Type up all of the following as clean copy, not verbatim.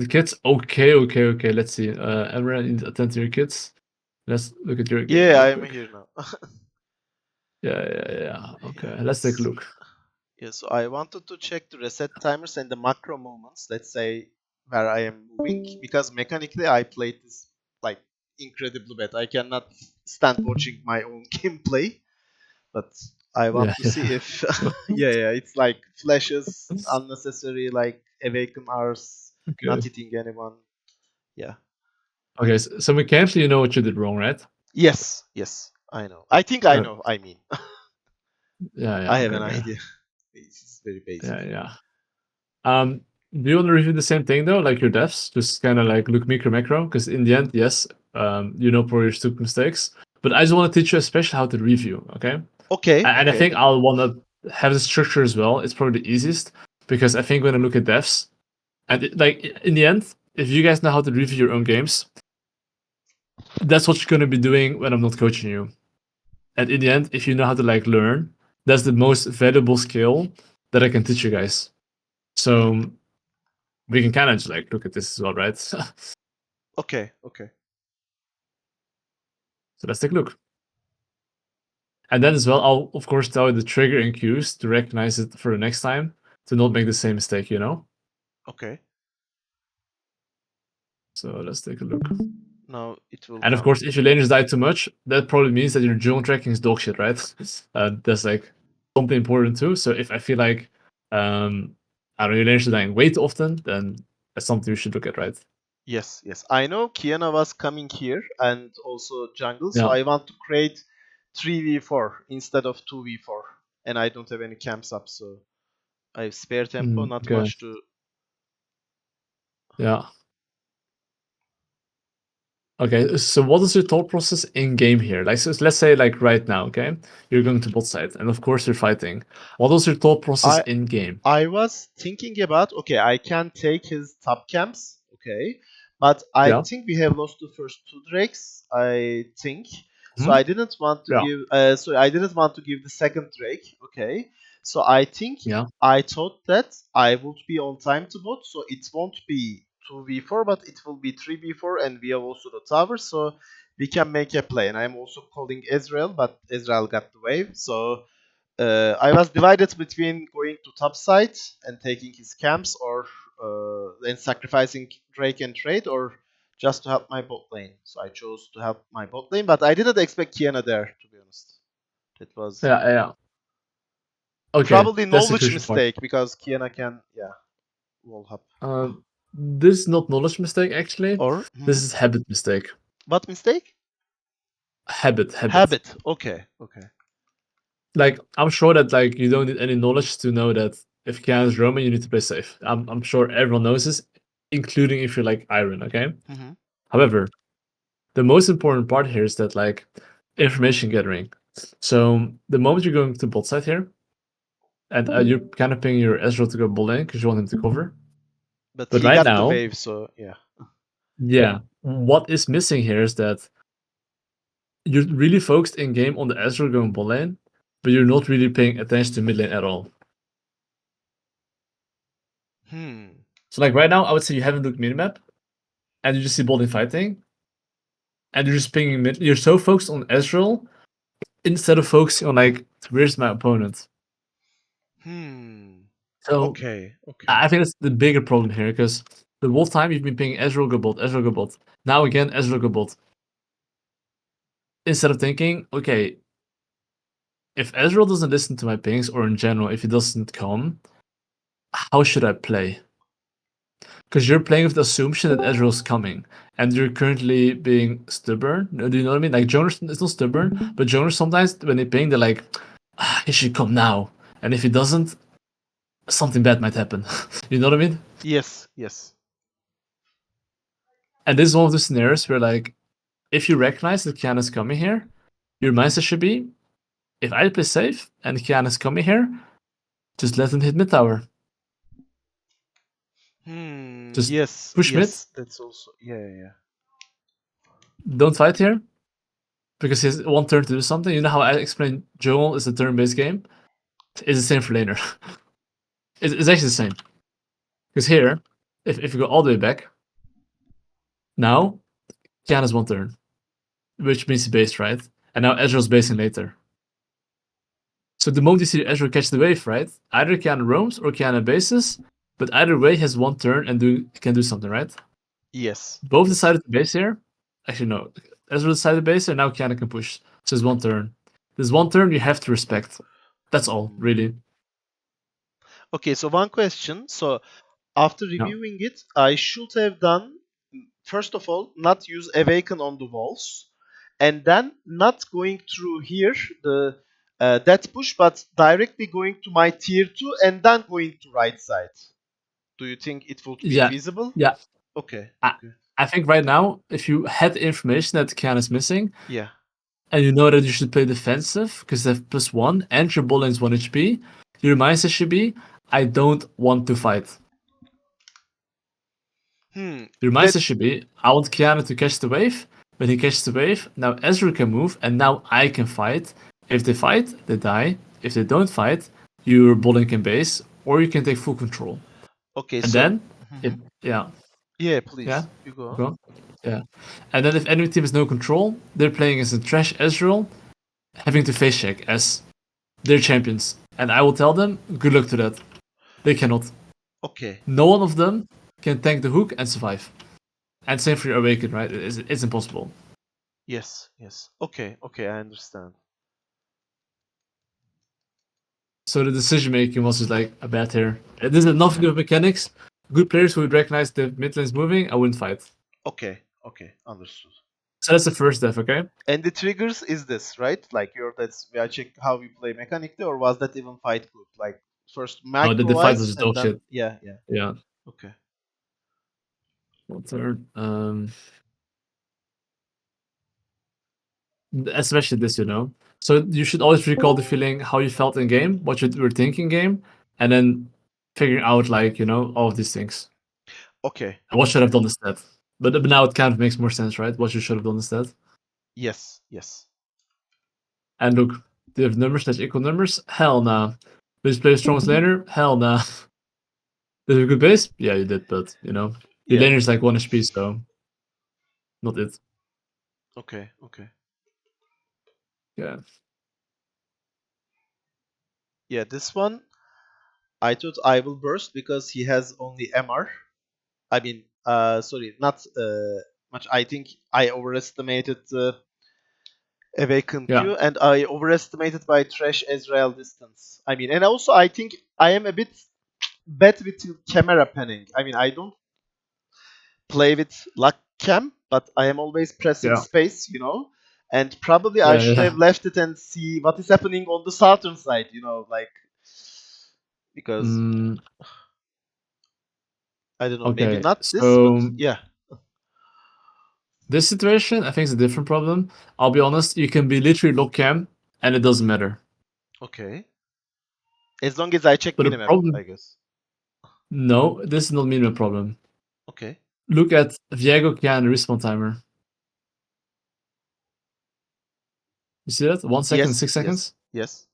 The kids, okay. Let's see. Emra, you need to attend to your kids. Let's look at your game Yeah, real I'm quick. here now. Yeah. Okay, Yeah, let's take a look. yeah, so I wanted to check the reset timers and the macro movements, let's say where I am moving, because mechanically I played this like incredibly bad. I cannot stand watching my own gameplay, but I Yeah. want to see if yeah, it's like flashes, unnecessary, like awaken hours, Okay. not hitting anyone. Yeah. Okay. So mechanically, you know what you did wrong, right? Yes, I know. I think I Uh, know. I mean, yeah. I have an Okay. idea. It's very basic. Yeah. Um, do you want to review the same thing though, like your devs? Just kind of like look micro macro, because in the end, yes, you know probably your stupid mistakes, but I just want to teach you especially how to review. Okay. Okay, And I okay. think I'll want to have the structure as well. It's probably the easiest because I think when I look at devs, and like in the end, if you guys know how to review your own games, that's what you're going to be doing when I'm not coaching you. And in the end, if you know how to like learn, that's the most valuable skill that I can teach you guys. So we can kind of just like look at this as well, right? So Okay. let's take a look. And then as well, I'll of course tell you the trigger and cues to recognize it for the next time to not make the same mistake, you know? Okay. So let's take a look. Now it will And of come. course, if your laners die too much, that probably means that your jungle tracking is dog shit, right? That's like something important too. So if I feel like I don't know, your laners are dying way too often, then that's something you should look at, right? Yes. I know Kiana was coming here and also jungle, so Yeah. I want to create 3v4 instead of 2v4. And I don't have any camps up, so I have spare tempo, not Okay. much to. Yeah. Okay. So what is your thought process in game here? Like, so let's say like right now, okay, you're going to bot side, and of course you're fighting. What was your thought process I in game? I was thinking about, okay, I can take his top camps, okay, but I Yeah. think we have lost the first two drakes. I think so. Hmm. I didn't want to Yeah. give. So I didn't want to give the second drake. Okay, so I think Yeah. I thought that I would be on time to bot, so it won't be 2v4, but it will be 3v4, and we have also the tower, so we can make a play. And I'm also calling Ezreal, but Ezreal got the wave, so I was divided between going to top side and taking his camps, or then sacrificing Drake and trade, or just to help my bot lane. So I chose to help my bot lane, but I didn't expect Kiana there, to be honest. It was Yeah. Okay, probably that's the knowledge crucial part. mistake because Kiana can, yeah, wall hop. This is not knowledge mistake actually. Or This is habit mistake. what mistake? Habit. Habit. Okay. Like I'm sure that like you don't need any knowledge to know that if Kian is Roman, you need to play safe. I'm sure everyone knows this, including if you're like Iron. Okay. Hmm. However, the most important part here is that like information gathering. So the moment you're going to bot side here, and you're kind of pinging your Ezreal to go bot lane because you want him to cover. But But he right got the now, wave, so yeah. yeah, what is missing here is that you're really focused in game on the Ezreal going bot lane, but you're not really paying attention to mid lane at all. Hmm. So like right now, I would say you haven't looked minimap, and you just see bot lane fighting, and you're just pinging mid. You're so focused on Ezreal instead of focusing on like where's my opponent. Hmm. So Okay. I think that's the bigger problem here because the whole time you've been pinging Ezreal go bot. Now again, Ezreal go bot. Instead of thinking, okay, if Ezreal doesn't listen to my pings, or in general, if he doesn't come, how should I play? Because you're playing with the assumption that Ezreal's coming, and you're currently being stubborn. Do you know what I mean? Like Jonas is not stubborn, but Jonas sometimes when they ping, they're like, he should come now, and if he doesn't, something bad might happen. You know what I mean? Yes. And this is one of the scenarios where like, if you recognize that Kiana's coming here, your mindset should be, if I play safe and Kiana's coming here, just let him hit mid tower. Just push mid. Yes. That's also, yeah. Don't fight here because he has one turn to do something. You know how I explained Joel is a turn-based game? It's the same for laner. It's actually the same. Because here, if you go all the way back, now Kian has 1 turn, which means he based, right? And now Ezreal's basing later. So the moment you see Ezreal catch the wave, right? Either Kiana roams or Kiana bases, but either way he has 1 turn and can do something, right? Yes. Both Yes. decided to base here. Actually, no. Ezreal decided to base here, now Kiana can push. So it's 1 turn. This 1 turn you have to respect. That's all, really. Okay, so one question. So after Yeah. reviewing it, I should have done, first of all, not use awaken on the walls, and then not going through here the that push, but directly going to my tier 2 and then going to right side. Do you think it would be Yeah. feasible? Yeah. Okay. I, Okay. I think right now, if you had the information that Kiana is missing, Yeah. and you know that you should play defensive because they have +1 and your ball lane's 1 HP, your mindset should be, I don't want to fight. Your That mindset should be, I want Kiana to catch the wave. When he catches the wave, now Ezreal can move, and now I can fight. If they fight, they die. If they don't fight, your ball lane can base, or you can take full control. okay. And So then, if, yeah, yeah, yeah, please you go on. go on. Yeah. And then if enemy team has no control, they're playing as a trash Ezreal, having to face check as their champions. And I will tell them, good luck to that. They cannot. Okay. No one of them can tank the hook and survive. And same for your Awaken, right? It's impossible. Yes. Yes. Okay. Okay. I understand. So the decision making was just like a bad here. This has nothing to do with mechanics. Good players who would recognize the mid lane's moving, I wouldn't fight. Okay. Okay. Understood. So that's the first death, okay? And the triggers is this, right? Like that's we are checking how we play mechanically, or was that even fight good? Like first No, the macro fight was wise, just and dog then shit. yeah, yeah. Yeah. Okay. One turn. Especially this, you know. So you should always recall the feeling how you felt in game, what you were thinking game, and then figuring out like, you know, all of these things. Okay. And what should I have Okay. done instead? But now it kind of makes more sense, right? What you should have done instead. Yes. Yes. And look, do you have numbers that's equal numbers? Hell nah. Did you play strongest laner? Hell nah. Did you have a good base? Yeah, you did, but you know, your Yeah. laner is like 1 HP, so not it. Okay. Okay. Yeah. Yeah. This one, I thought I will burst because he has only MR. I mean, sorry, not much. I think I overestimated the Awaken Yeah. Q, and I overestimated by Trash Ezreal distance. I mean, and also I think I am a bit bad with camera panning. I mean, I don't play with lock cam, but I am always pressing Yeah. space, you know. And probably I Yeah. should Yeah. have left it and see what is happening on the southern side, you know, like because Mm, I don't know, maybe okay. not this, but So yeah. this situation, I think, is a different problem. I'll be honest, you can be literally low cam and it doesn't matter. Okay. As long as I check But the minimap, I problem, guess. no, this is not minimum problem. Okay. Look at Viego Kian respawn timer. You see that? 1 second, Yes, 6 seconds. yes,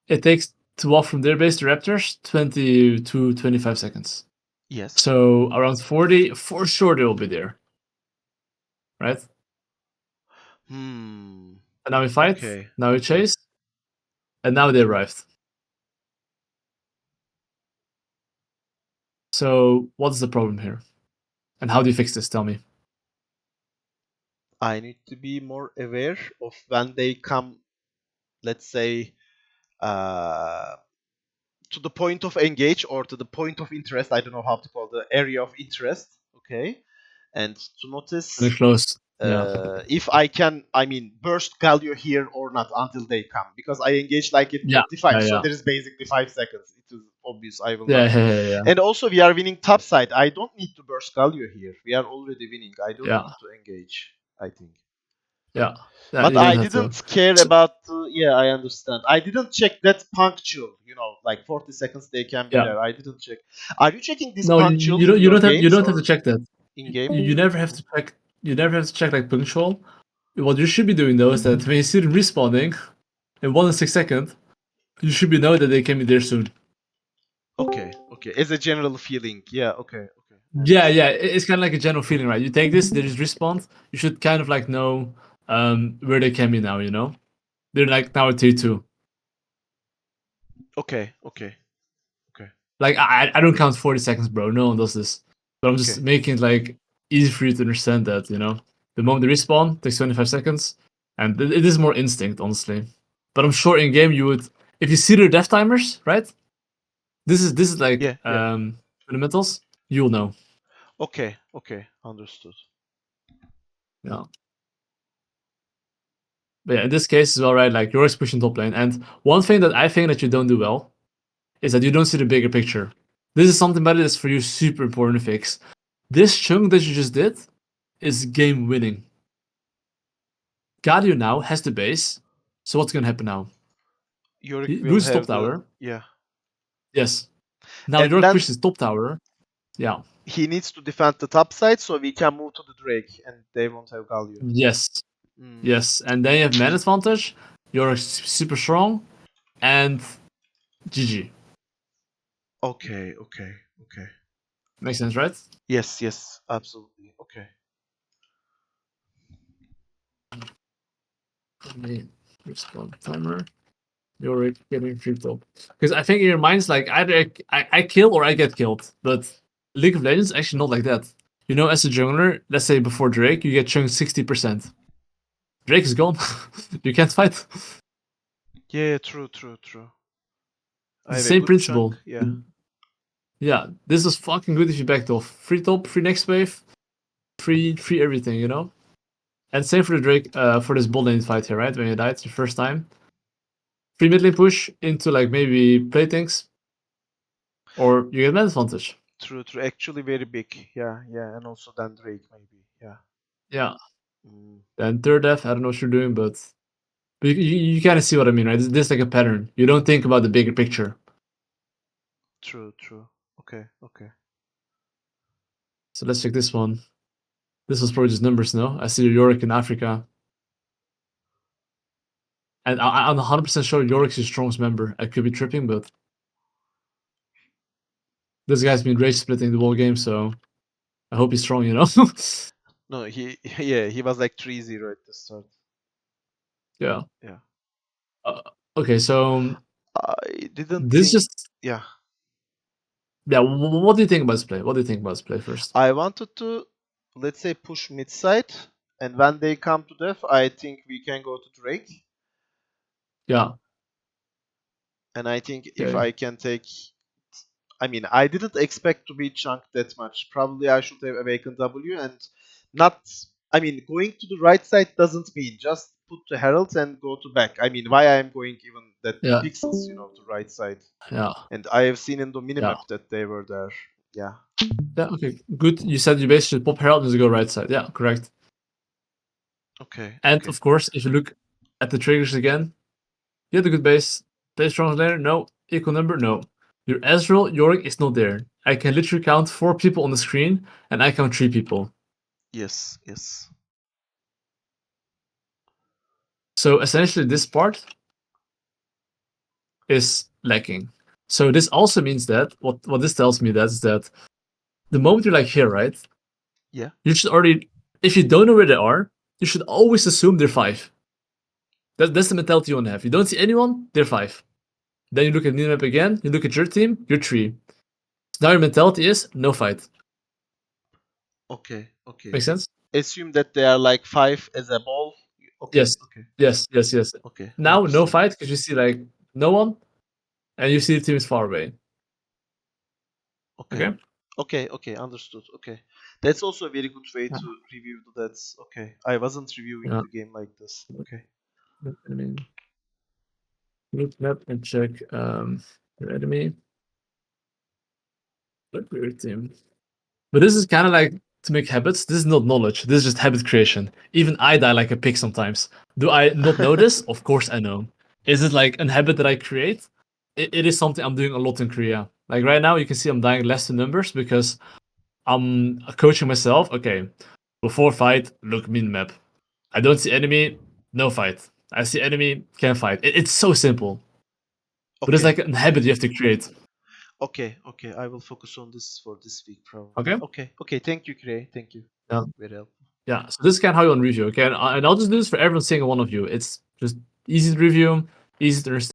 yes, It takes to walk from their base to Raptors 20 to 25 seconds. yes. So around 40, for sure they will be there, right? Hmm. And now we fight, Okay, now we okay. chase, and now they arrived. So what's the problem here? And how do you fix this? Tell me. I need to be more aware of when they come, let's say, uh, to the point of engage or to the point of interest. I don't know how to call the area of interest. Okay, and to When notice it close. Yeah. if I can, I mean, burst Galio here or not until they come because I engage like at Yeah. 45, Yeah. so Yeah. there is basically 5 seconds. It is obvious I will Yeah. not. Yeah. Yeah. And also, we are winning top side. I don't need to burst Galio here. We are already winning. I don't Yeah. need to engage, I think. Yeah. Yeah. But You don't I have to. didn't care So, about. Yeah, I understand. I didn't check that punctual. You know, like 40 seconds they can be yeah. there. I didn't check. Are you checking this No, punctual you in don't. You your don't have. You games don't have to or check that. in You, game? you never have to check. You never have to check like punctual. What you should be doing though is that when you see them respawning in 1 and 6 seconds, you should be knowing that they can be there soon. Okay, okay. As a general feeling, yeah. Okay, okay. Yeah, yeah, it's kind of like a general feeling, right? You take this, they just respawn. You should kind of like know where they can be now. You know, they're like now at tier 2. Okay, okay, okay, Like I don't count 40 seconds, bro. No one does this. But I'm just okay. making it like easy for you to understand that. You know, the moment they respawn takes 25 seconds, and it is more instinct, honestly. But I'm sure in game you would, if you see their death timers, right? This is like Yeah, yeah. fundamentals. You'll know. Okay, okay. Understood. Yeah. But yeah, in this case as well, right? Like you're pushing top lane, and one thing that I think that you don't do well is that you don't see the bigger picture. This is something about it that's for you super important to fix. This chunk that you just did is game winning. Galio now has the base, so what's gonna happen now? Yorick He will loses top have the, tower. yeah. Yes. Now And York then pushes top tower. Yeah. he needs to defend the top side so we can move to the Drake and they won't have Galio. Yes. Mm. Yes. And then you have man advantage. You're super strong, and GG. Okay, okay, okay. Makes sense, right? Yes, yes, absolutely. Okay. Let me respond timer. You're getting free top. Because I think in your mind's like either I kill or I get killed. But League of Legends actually not like that. You know, as a jungler, let's say before Drake, you get chunked 60%. Drake is gone. You can't fight. Yeah, true, true, true. I The have a same good chunk. principle. Yeah, Yeah, this is fucking good if you backed off. Free top, free next wave, free everything, you know? And same for the Drake, for this bot lane fight here, right? When you died the first time. Free mid lane push into like maybe playthings, or you get man advantage. true, true. Actually, very big. Yeah, yeah. And also then Drake, maybe. Yeah. Yeah. Mm, Then third death, I don't know what you're doing, but you kind of see what I mean, right? This is like a pattern. You don't think about the bigger picture. true, true. Okay, okay. So let's check this one. This was probably just numbers, no? I see Yorick in Africa. And I'm 100% sure Yorick's your strongest member. I could be tripping, but this guy's been rage splitting the whole game, so I hope he's strong, you know? No, he, yeah, he was like 3-0 at the start. Yeah. Yeah. Uh, okay, so I didn't this think, just. yeah. Yeah, what do you think about this play? What do you think about this play first? I wanted to, let's say, push mid side, and when they come to def, I think we can go to Drake. Yeah, And I think if okay. I can take, I mean, I didn't expect to be chunked that much. Probably I should have awakened W and not. I mean, going to the right side doesn't mean just put the heralds and go to back. I mean, why I am going even that Yeah, pixels, to right side. yeah, And I have seen in the yeah. minimap that they were there. Yeah, Yeah, okay, good. You said you basically pop Herald and just go right side. Yeah, correct. okay, And okay. of course, if you look at the triggers again, you had a good base. Play strong layer? No. Equal number? No. Your Ezreal, Yorick is not there. I can literally count 4 people on the screen, and I count 3 people. Yes, yes. So essentially, this part is lacking. So this also means that what this tells me that is that the moment you're like here, right? Yeah, You should already, if you don't know where they are, you should always assume they're 5. That's the mentality you want to have. You don't see anyone, they're 5. Then you look at the map again, you look at your team, you're 3. So now your mentality is no fight. okay, okay. Make sense? Assume that they are like 5 as a ball. Okay, Yes. okay, Yes, yes, yes. okay. I Now no understand. fight because you see like no one, and you see the team is far away. Okay. Okay? Okay, okay, understood. Okay. That's also a very good way Yeah. to review that. Okay. I wasn't reviewing Yeah. the game like this. Okay. I mean, look map and check your enemy. Look for your team. But this is kind of like to make habits. This is not knowledge. This is just habit creation. Even I die like a pig sometimes. Do I not know this? Of course I know. Is it like a habit that I create? It is something I'm doing a lot in Korea. Like right now, you can see I'm dying less to numbers because I'm coaching myself. Okay, before fight, look min map. I don't see enemy, no fight. I see enemy, can fight. It's so simple, but it's Okay. like a habit you have to create. Okay, okay. I will focus on this for this week probably. Okay. Okay, okay. Thank you, Kirei. Thank you. Yeah. Very helpful. Yeah. So this is kind of how you want to review. Okay, and I'll just do this for every single one of you. It's just easy to review, easy to understand.